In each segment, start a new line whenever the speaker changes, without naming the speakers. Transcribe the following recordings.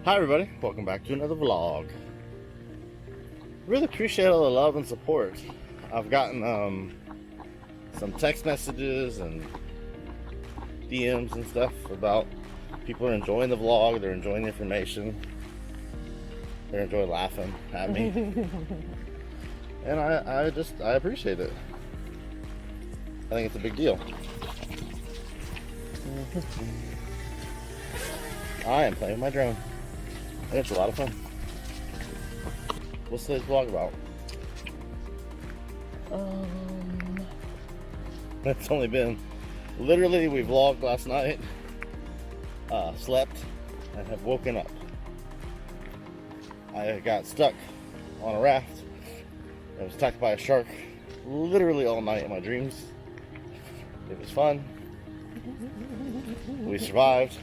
Hi everybody, welcome back to another vlog. Really appreciate all the love and support. I've gotten some text messages and DMs and stuff about people are enjoying the vlog, they're enjoying the information, they're enjoying laughing at me. And I appreciate it. I think it's a big deal. I am playing with my drone. It's a lot of fun. What's today's vlog about? It's only been, literally we vlogged last night, slept, and have woken up. I got stuck on a raft. I was attacked by a shark literally all night in my dreams. It was fun. We survived.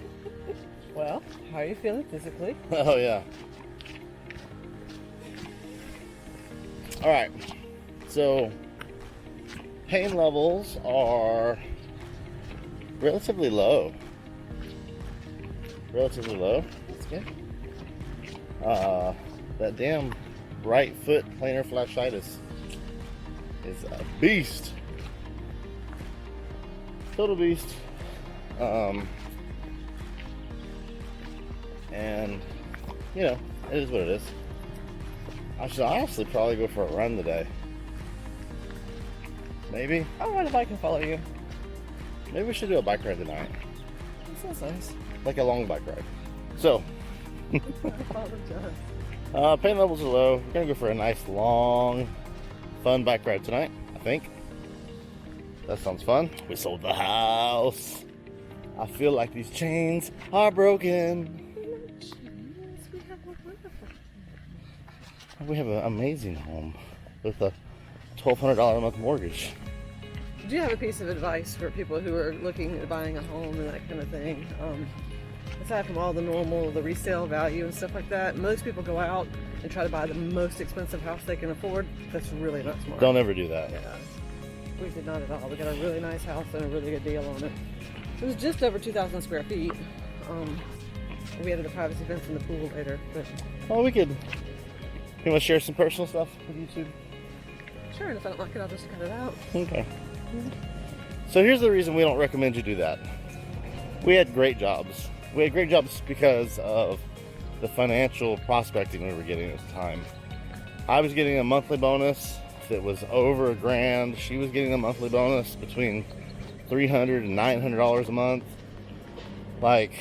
Well, how are you feeling physically?
Oh yeah. Alright, so pain levels are relatively low. That's good. That damn right foot plantar fasciitis is a beast. Total beast. And you know, it is what it is. I should honestly probably go for a run today. Maybe.
I'll ride a bike and follow you.
Maybe we should do a bike ride tonight.
That sounds nice.
Like a long bike ride. So,
I apologize.
pain levels are low. We're gonna go for a nice, long, fun bike ride tonight, I think. That sounds fun. We sold the house. I feel like these chains are broken. We have an amazing home with a $1,200 a month mortgage.
Do you have a piece of advice for people who are looking at buying a home and that kind of thing? Aside from all the normal, the resale value and stuff like that, most people go out and try to buy the most expensive house they can afford. That's really not smart.
Don't ever do that.
Yeah, we did not at all. We got a really nice house and a really good deal on it. It was just over 2,000 square feet. We added a privacy fence in the pool later, but
Well, we could. You want to share some personal stuff with YouTube?
sure. And if I don't like it, I'll just cut it out.
Okay. So here's the reason we don't recommend you do that. We had great jobs. We had great jobs because of the financial prospecting we were getting at the time. I was getting a monthly bonus that was over $1,000. She was getting a monthly bonus between $300 and $900 a month. Like,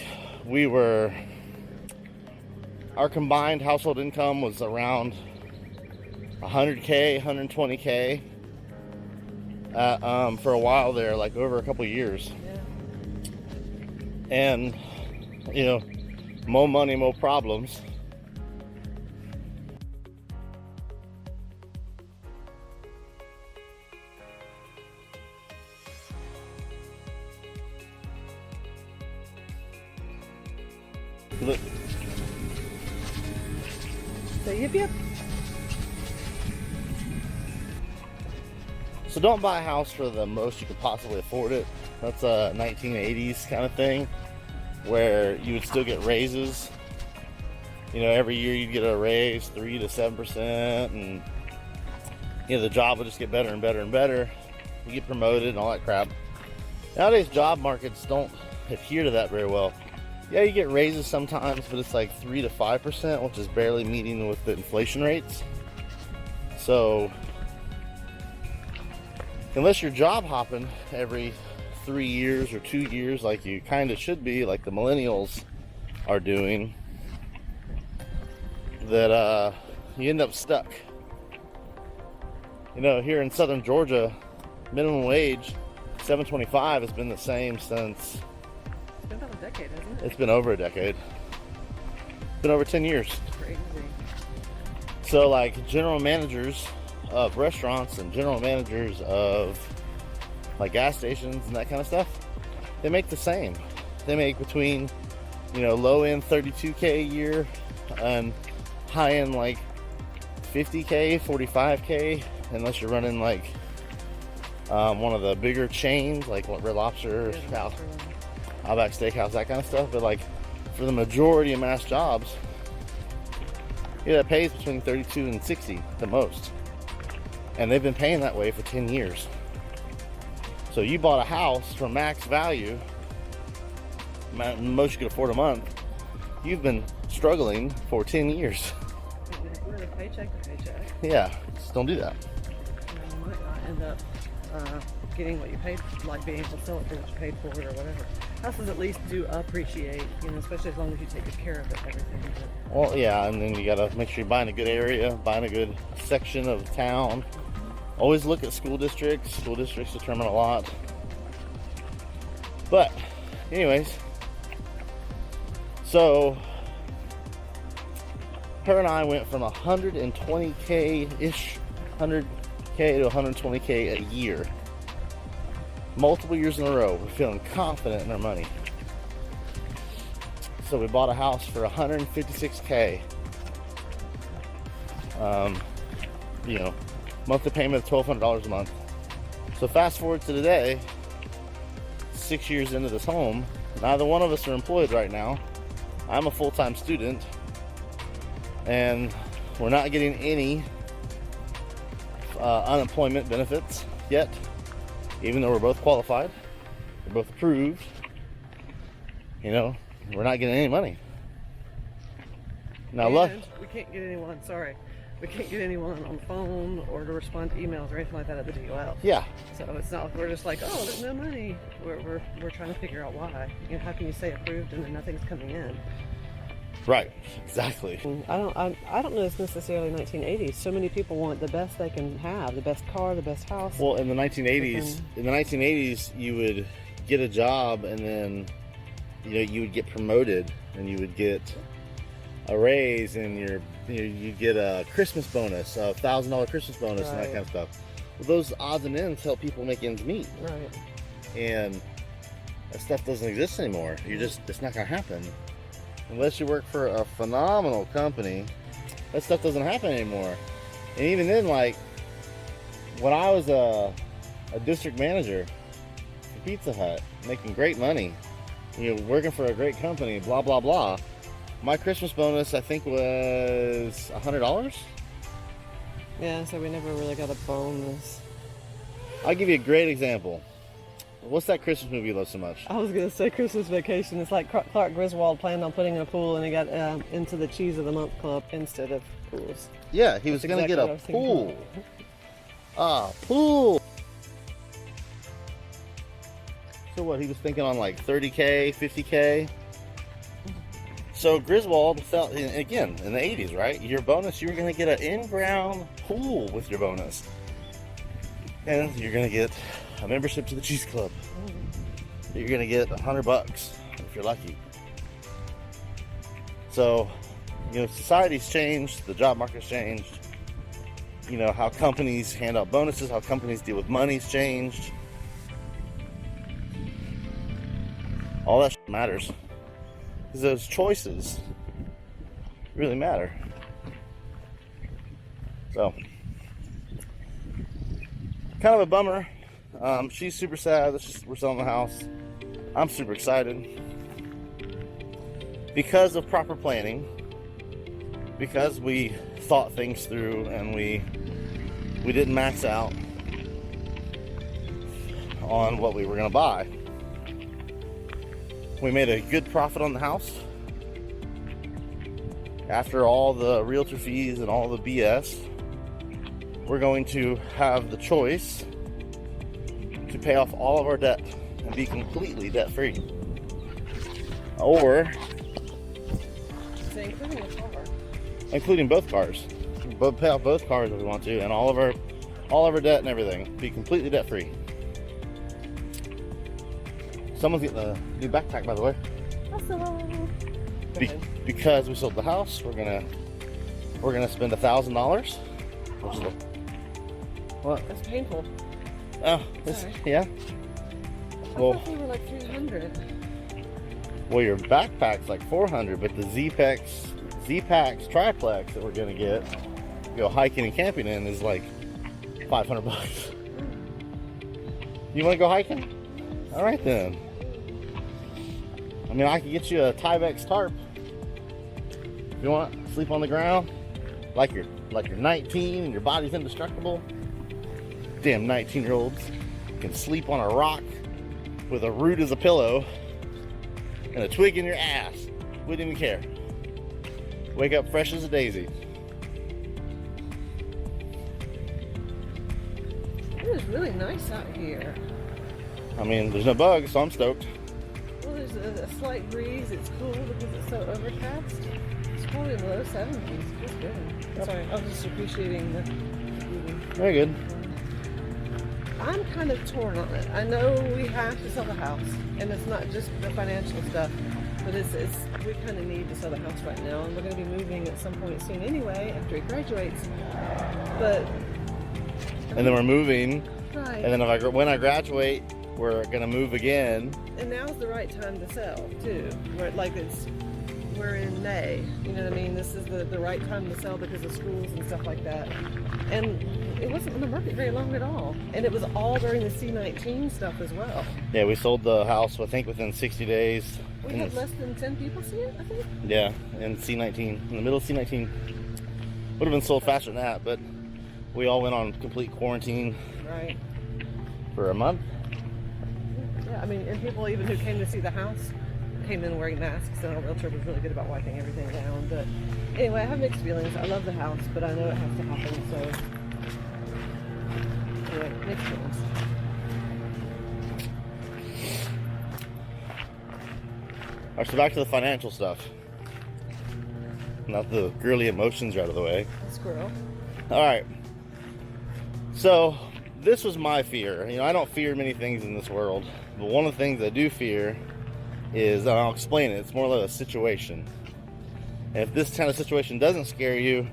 our combined household income was around 100K, 120K for a while there, like over a couple of years.
Yeah.
And, you know, more money, more problems. Look.
So yip.
So don't buy a house for the most you could possibly afford it. That's a 1980s kind of thing where you would still get raises. You know, every year you'd get a raise, 3 to 7%, and you know, the job would just get better and better and better. You get promoted and all that crap. Nowadays job markets don't adhere to that very well. Yeah, you get raises sometimes, but it's like 3 to 5%, which is barely meeting with the inflation rates. So unless you're job hopping every 3 years or 2 years, like you kind of should be, like the millennials are doing, that you end up stuck. You know, here in southern Georgia, minimum wage $7.25 has been the same since.
It's been about a decade, hasn't it?
It's been over a decade. It's been over 10 years.
Crazy.
So like general managers of restaurants and general managers of like gas stations and that kind of stuff, they make the same. They make between, you know, low end 32K a year and high end like 50K, 45K, unless you're running like one of the bigger chains like what Red Lobster, Outback Steakhouse, that kind of stuff. But like for the majority of mass jobs, yeah, it pays between 32 and 60 the most. And they've been paying that way for 10 years. So you bought a house for max value, most you could afford a month. You've been struggling for 10 years.
We're a paycheck to paycheck.
Yeah, just don't do that.
And you might not end up getting what you paid, like being able to sell it for what you paid for it or whatever. Houses at least do appreciate, you know, especially as long as you take good care of it, everything.
Well, yeah, and then you gotta make sure you're buying a good area, buying a good section of town. Always look at school districts. School districts determine a lot. But, anyways, so her and I went from 120K-ish, 100K to 120K a year. Multiple years in a row. We're feeling confident in our money. So we bought a house for 156K. You know, monthly payment of $1,200 a month. So fast forward to today, 6 years into this home, neither one of us are employed right now. I'm a full-time student, and we're not getting any unemployment benefits yet, even though we're both qualified, we're both approved. You know, we're not getting any money. Now, look,
we can't get anyone. We can't get anyone on the phone or to respond to emails or anything like that at the DOL.
yeah,
So it's not like we're just like, oh, there's no money. We're trying to figure out why. You know, how can you say approved and then nothing's coming in?
right, exactly.
I don't know it's necessarily 1980s. So many people want the best they can have, the best car, the best house.
Well, in the 1980s, you would get a job, and then, you know, you would get promoted, and you would get a raise, and you'd get a Christmas bonus, a $1,000 Christmas bonus, and that kind of stuff. Well, those odds and ends help people make ends meet.
Right.
And that stuff doesn't exist anymore. It's not gonna happen. Unless you work for a phenomenal company, that stuff doesn't happen anymore. And even then, like, when I was a district manager for Pizza Hut, making great money, you know, working for a great company, blah, blah, blah, my Christmas bonus, I think, was $100.
Yeah, so we never really got a bonus.
I'll give you a great example. What's that Christmas movie you love so much?
I was going to say Christmas Vacation. It's like Clark Griswold planned on putting in a pool, and he got into the Cheese of the Month Club instead of pools.
Yeah, he was going to get a pool. Ah, pool. So what, he was thinking on like 30K, 50K? So Griswold felt, again, in the 80s, right? Your bonus, you were going to get an in-ground pool with your bonus. And you're going to get a membership to the Cheese Club. You're going to get $100 if you're lucky. So, you know, society's changed, the job market's changed. You know, how companies hand out bonuses, how companies deal with money's changed. All that shit matters. Because those choices really matter. So, kind of a bummer. She's super sad that we're selling the house. I'm super excited. Because of proper planning, because we thought things through and we didn't max out on what we were going to buy. We made a good profit on the house. After all the realtor fees and all the BS, we're going to have the choice to pay off all of our debt and be completely debt-free. Or,
So including the car.
including both cars. We'll pay off both cars if we want to, and all of our debt and everything. Be completely debt-free. Someone's getting a new backpack, by the way.
Awesome.
Because we sold the house, we're gonna spend $1,000. What?
That's painful.
Oh, yeah.
I
Well,
thought we were like 300.
well, your backpack's like 400, but the Z-Packs triplex that we're gonna get, go hiking and camping in, is like $500. You want to go hiking? All right then. mean, I could get you a Tyvek tarp. If you want, sleep on the ground like you're 19 and your body's indestructible. Damn 19-year-olds can sleep on a rock with a root as a pillow and a twig in your ass. Wouldn't even care. Wake up fresh as a daisy.
It is really nice out here.
I mean, there's no bugs, so I'm stoked.
Well, there's a slight breeze. It's cool because it's so overcast. It's probably in the low 70s. It's good.
Yep.
Sorry, I was just appreciating the beauty.
Very good.
I'm kind of torn on it. I know we have to sell the house, and it's not just the financial stuff, but we kind of need to sell the house right now, and we're going to be moving at some point soon anyway after he graduates. But
And then we're moving,
right.
and then when I graduate, we're gonna move again.
And now's the right time to sell too. We're in May. You know what I mean? This is the right time to sell because of schools and stuff like that. And it wasn't on the market very long at all. And it was all during the C-19 stuff as well.
Yeah, we sold the house, I think, within 60 days.
We had less than 10 people see it, I think.
Yeah, in C-19, in the middle of C-19. Would have been sold faster than that, but we all went on complete quarantine.
Right.
For a month.
Yeah, I mean, and people even who came to see the house came in wearing masks, and our realtor was really good about wiping everything down. But anyway, I have mixed feelings. I love the house, but I know it has to happen, so anyway, mixed feelings.
All right, so back to the financial stuff. Now the girly emotions are out of the way.
Squirrel.
All right. So this was my fear. You know, I don't fear many things in this world, but one of the things I do fear is, and I'll explain it, it's more like a situation. And if this kind of situation doesn't scare you,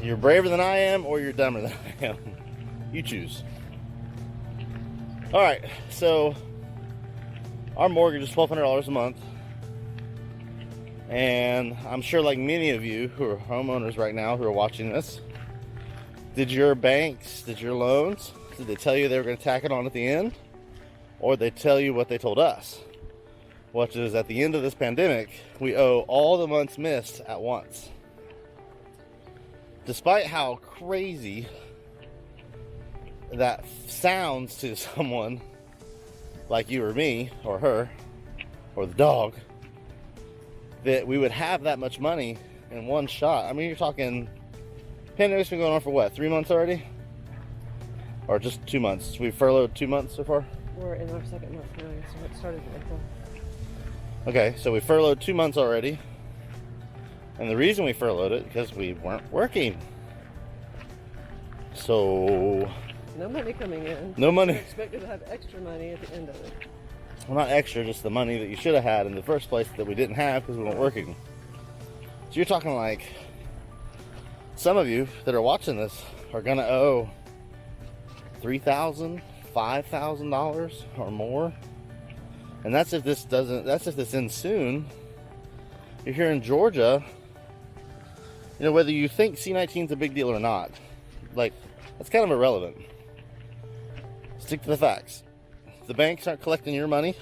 you're braver than I am or you're dumber than I am. You choose. All right, so our mortgage is $1,200 a month. And I'm sure, like many of you who are homeowners right now who are watching this, did your banks, did your loans, did they tell you they were going to tack it on at the end? Or did they tell you what they told us? Which is, at the end of this pandemic, we owe all the months missed at once. Despite how crazy that sounds to someone like you or me, or her, or the dog, that we would have that much money in one shot. I mean, you're talking, pandemic's been going on for what, 3 months already? Or just 2 months? We've furloughed 2 months so far?
We're in our second month now, so it started in April.
Okay, so we furloughed 2 months already. And the reason we furloughed it, because we weren't working. So...
no money coming in.
No money.
You're expected to have extra money at the end of it.
Well, not extra, just the money that you should have had in the first place that we didn't have because we weren't working. So you're talking like, some of you that are watching this are gonna owe $3,000, $5,000 or more. And that's if this ends soon. You're here in Georgia, you know, whether you think C-19 is a big deal or not, like, that's kind of irrelevant. Stick to the facts. The banks aren't collecting your money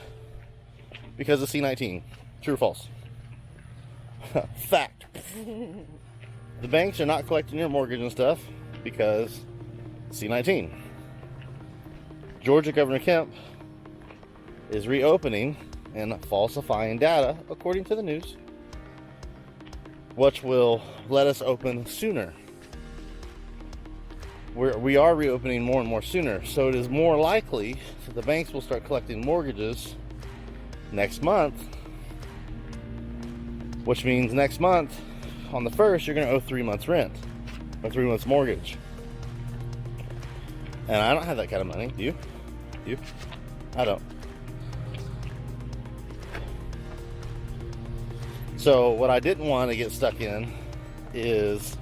because of C-19. True or false? Fact. The banks are not collecting your mortgage and stuff because C-19. Georgia Governor Kemp is reopening and falsifying data, according to the news, which will let us open sooner. We are reopening more and more sooner, so it is more likely that the banks will start collecting mortgages next month, which means next month, on the 1st, you're going to owe 3 months rent, or 3 months mortgage. And I don't have that kind of money. Do you? Do you? I don't. So what I didn't want to get stuck in is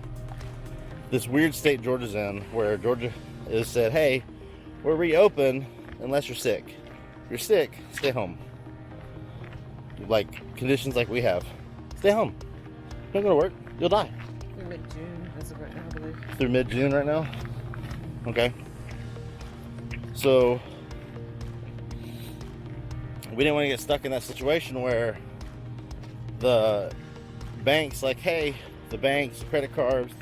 this weird state Georgia's in, where Georgia has said, hey, we're reopen unless you're sick. If you're sick, stay home. Like conditions like we have. Stay home. Don't go to work. You'll die.
Through mid-June, as of right now, I believe.
Through mid-June right now? Okay. So, we didn't want to get stuck in that situation where the banks, like, hey, the banks, the credit cards,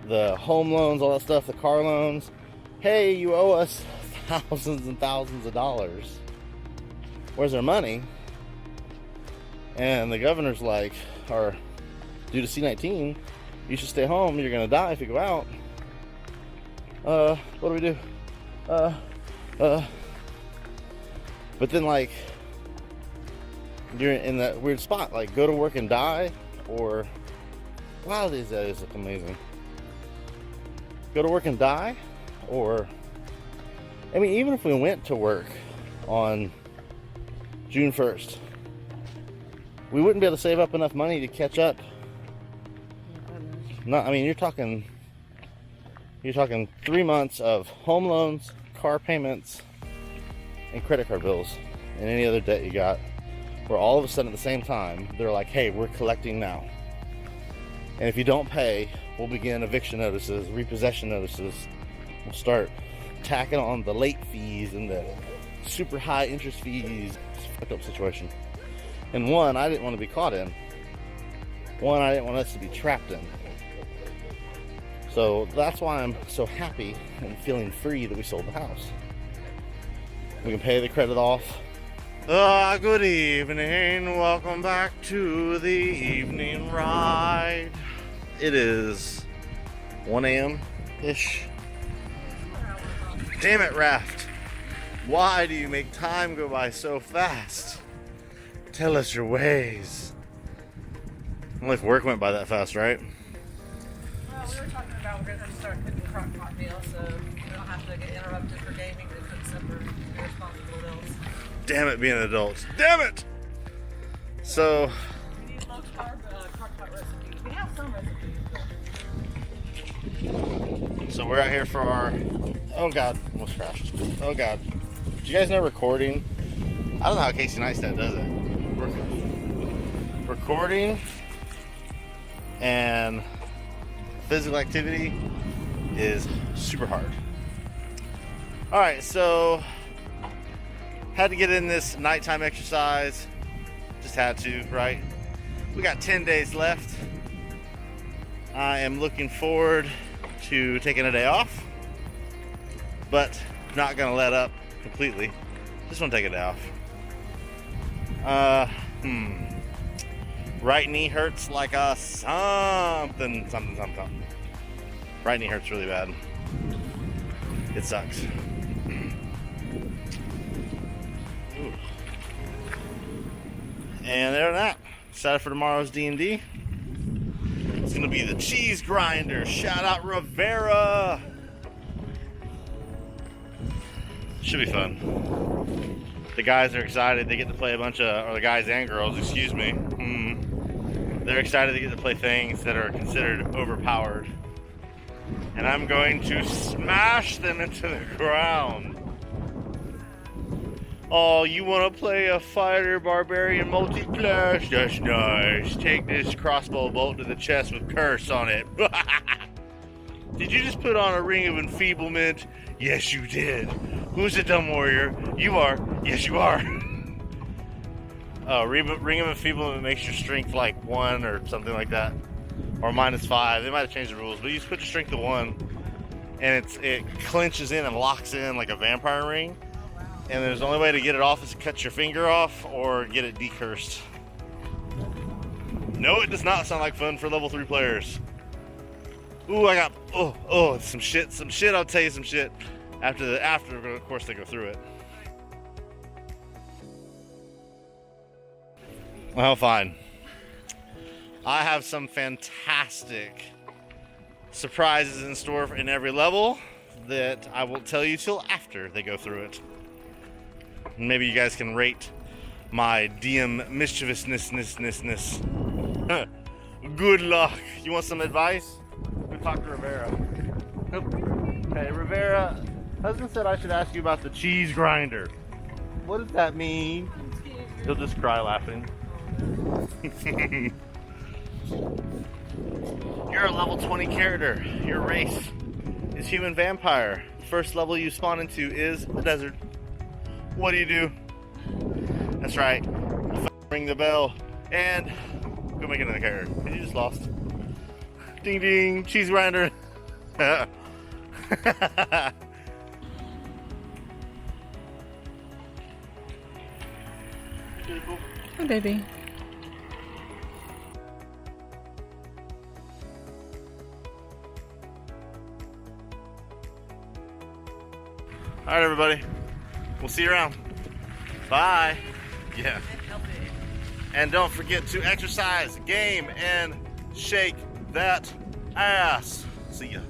the home loans, all that stuff, the car loans, hey, you owe us thousands and thousands of dollars. Where's our money? And the governor's like, or due to C-19, you should stay home. You're gonna die if you go out. What do we do? But then, like, you're in that weird spot, like, go to work and die, or, wow, these days look amazing. Go to work and die, or, I mean, even if we went to work on June 1st, we wouldn't be able to save up enough money to catch up. No, I mean, you're talking 3 months of home loans, car payments, and credit card bills, and any other debt you got, where all of a sudden at the same time, they're like, hey, we're collecting now. And if you don't pay, we'll begin eviction notices, repossession notices. We'll start tacking on the late fees and the super high interest fees. It's a fucked up situation. And one, I didn't want to be caught in. One, I didn't want us to be trapped in. So that's why I'm so happy and feeling free that we sold the house. We can pay the credit off. Good evening. Welcome back to the evening ride. It is 1 a.m.-ish. Damn it, Raft. Why do you make time go by so fast? Tell us your ways. Only if work went by that fast, right?
Well, we were talking about we're going to have to start cooking the crock pot meal, so we don't have to get interrupted for gaming to cook supper. We're responsible adults.
Damn it, being adults. Damn it! So,
We need low carb crock pot recipes. We have some recipes.
so we're out here for our... Oh God, almost crashed. Oh God. Did you guys know recording? I don't know how Casey Neistat does it. Recording and physical activity is super hard. Alright, so had to get in this nighttime exercise. Just had to, right? We got 10 days left. I am looking forward to taking a day off, but not gonna let up completely. Just want to take a day off. Right knee hurts like a something. Right knee hurts really bad. It sucks. Ooh. And there that. Excited for tomorrow's D&D. It's gonna be the cheese grinder. Shout out Rivera. Should be fun. The guys are excited. They get to play a bunch of, or the guys and girls, excuse me. They're excited to get to play things that are considered overpowered. And I'm going to smash them into the ground. Oh, you want to play a fighter barbarian multiplayer? That's nice. Take this crossbow bolt to the chest with curse on it. Did you just put on a ring of enfeeblement? Yes, you did. Who's the dumb warrior? You are. Yes, you are. Ring of enfeeblement makes your strength like 1 or something like that, or -5. They might have changed the rules, but you just put your strength to 1, and it clenches in and locks in like a vampire ring. And there's the only way to get it off is to cut your finger off or get it decursed. No, it does not sound like fun for level 3 players. Ooh, I got some shit. I'll tell you some shit after of course they go through it. Well, fine. I have some fantastic surprises in store in every level that I will tell you till after they go through it. Maybe you guys can rate my DM mischievousness. Good luck. You want some advice? Go talk to Rivera. Hey, Rivera, husband said I should ask you about the cheese grinder. What does that mean? He'll just cry laughing. You're a level 20 character. Your race is human vampire. The first level you spawn into is the desert. What do you do? That's right. Ring the bell and go make another character. And you just lost. Ding ding, cheese grinder.
Hi, baby.
All right, everybody. We'll see you around. Bye. Yeah. And don't forget to exercise, game, and shake that ass. See ya.